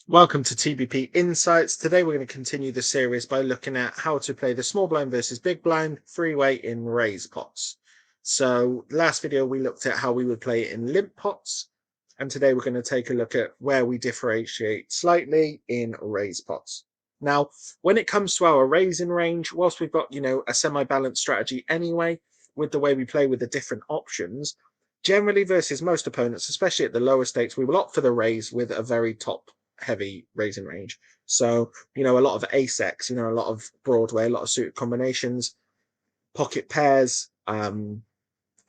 Welcome to TBP Insights. Today we're going to continue the series by looking at how to play the small blind versus big blind three-way in raise pots. So last video we looked at how we would play it in limp pots, and today we're going to take a look at where we differentiate slightly in raise pots. Now, when it comes to our raising range, whilst we've got, a semi-balanced strategy anyway, with the way we play with the different options, generally versus most opponents, especially at the lower stakes, we will opt for the raise with a very top heavy raising range. So, a lot of ace X, a lot of Broadway, a lot of suited combinations, pocket pairs, and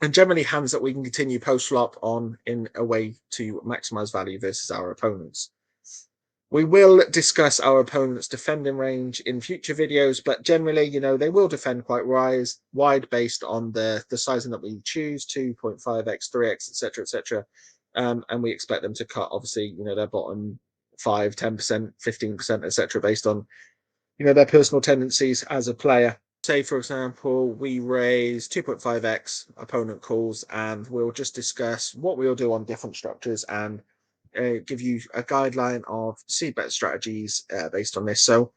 generally hands that we can continue post flop on in a way to maximize value versus our opponents. We will discuss our opponent's defending range in future videos, but generally, they will defend quite wide based on the sizing that we choose, 2.5x, 3x, etc., etc. And we expect them to cut, obviously, their bottom 5, 10%, 15%, etc., based on, their personal tendencies as a player. Say, for example, we raise 2.5x, opponent calls, and we'll just discuss what we'll do on different structures and give you a guideline of seed bet strategies based on this. So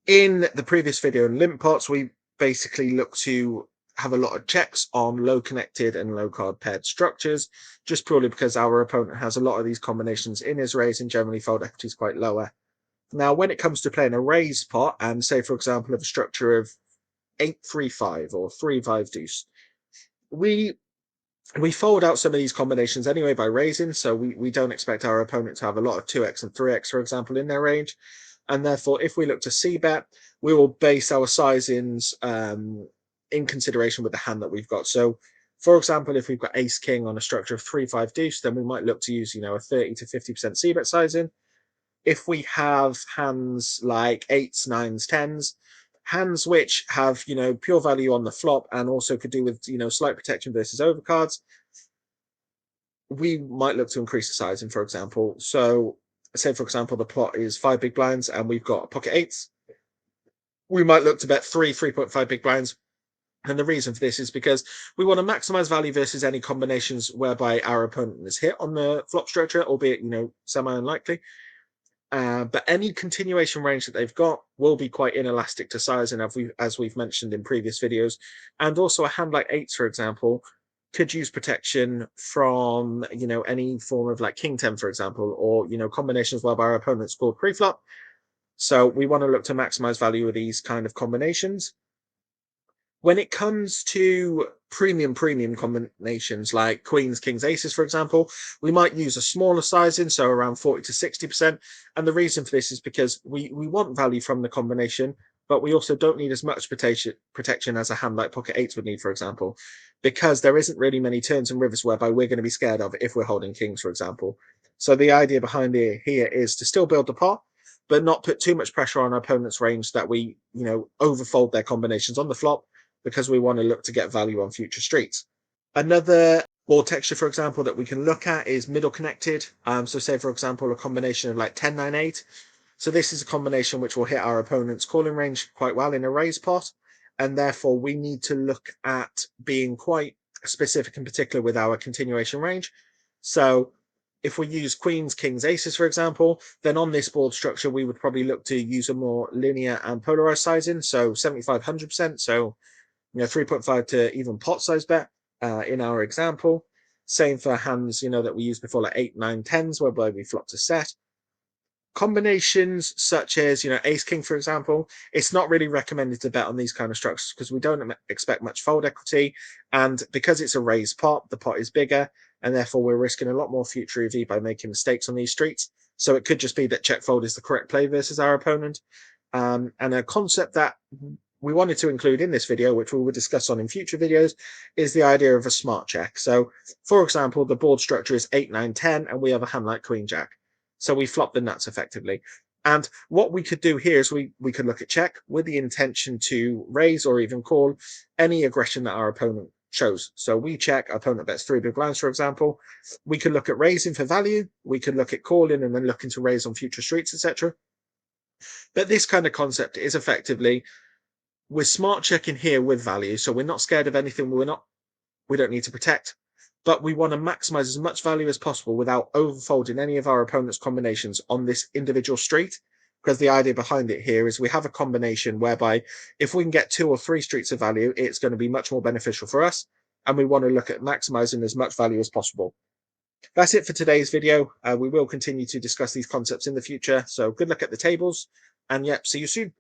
in the previous video in limp pots, we basically look to have a lot of checks on low connected and low card paired structures, just purely because our opponent has a lot of these combinations in his raise and generally fold equity is quite lower. Now, when it comes to playing a raise pot, and say, for example, of a structure of 8-3-5 or 3-5 deuce, we fold out some of these combinations anyway by raising, so we don't expect our opponent to have a lot of 2x and 3x, for example, in their range. And therefore, if we look to c-bet, we will base our sizings in consideration with the hand that we've got. So, for example, if we've got ace-king on a structure of 3-5 deuce, then we might look to use, a 30 to 50% c-bet sizing. If we have hands like 8s, 9s, 10s, hands which have, pure value on the flop and also could do with, slight protection versus overcards, we might look to increase the sizing, for example. So say, for example, the plot is 5 big blinds and we've got pocket 8s. We might look to bet 3.5 big blinds. And the reason for this is because we want to maximize value versus any combinations whereby our opponent is hit on the flop structure, albeit, semi-unlikely. But any continuation range that they've got will be quite inelastic to size, and as we've mentioned in previous videos. And also a hand like 8s, for example, could use protection from, any form of like king 10, for example, or, combinations whereby our opponent scored pre-flop. So we want to look to maximize value of these kind of combinations. When it comes to premium combinations like queens, kings, aces, for example, we might use a smaller sizing, so around 40 to 60%. And the reason for this is because we want value from the combination, but we also don't need as much protection as a hand like pocket 8s would need, for example, because there isn't really many turns and rivers whereby we're going to be scared of if we're holding kings, for example. So the idea behind it here is to still build the pot, but not put too much pressure on our opponent's range that we, overfold their combinations on the flop, because we want to look to get value on future streets. Another board texture, for example, that we can look at is middle connected. So say, for example, a combination of like 10-9-8. So this is a combination which will hit our opponent's calling range quite well in a raise pot. And therefore, we need to look at being quite specific and particular with our continuation range. So if we use queens, kings, aces, for example, then on this board structure, we would probably look to use a more linear and polarized sizing. So 75, 100%. So 3.5 to even pot size bet in our example. Same for hands, that we used before, like 8, 9, 10s, whereby we flop to set. Combinations such as, ace king, for example, it's not really recommended to bet on these kind of structures because we don't expect much fold equity. And because it's a raised pot, the pot is bigger, and therefore we're risking a lot more future EV by making mistakes on these streets. So it could just be that check fold is the correct play versus our opponent. And a concept that we wanted to include in this video, which we will discuss on in future videos, is the idea of a smart check. So, for example, the board structure is 8, 9, 10, and we have a hand like Queen Jack. So we flop the nuts effectively. And what we could do here is we could look at check with the intention to raise or even call any aggression that our opponent shows. So we check, our opponent bets 3 big blinds, for example. We could look at raising for value. We could look at calling and then looking to raise on future streets, etc. But this kind of concept is effectively, we're smart checking here with value, so we're not scared of anything. We don't need to protect. but we want to maximize as much value as possible without overfolding any of our opponent's combinations on this individual street. Because the idea behind it here is we have a combination whereby if we can get 2 or 3 streets of value, it's going to be much more beneficial for us. And we want to look at maximizing as much value as possible. That's it for today's video. We will continue to discuss these concepts in the future. So good luck at the tables, and yep, see you soon.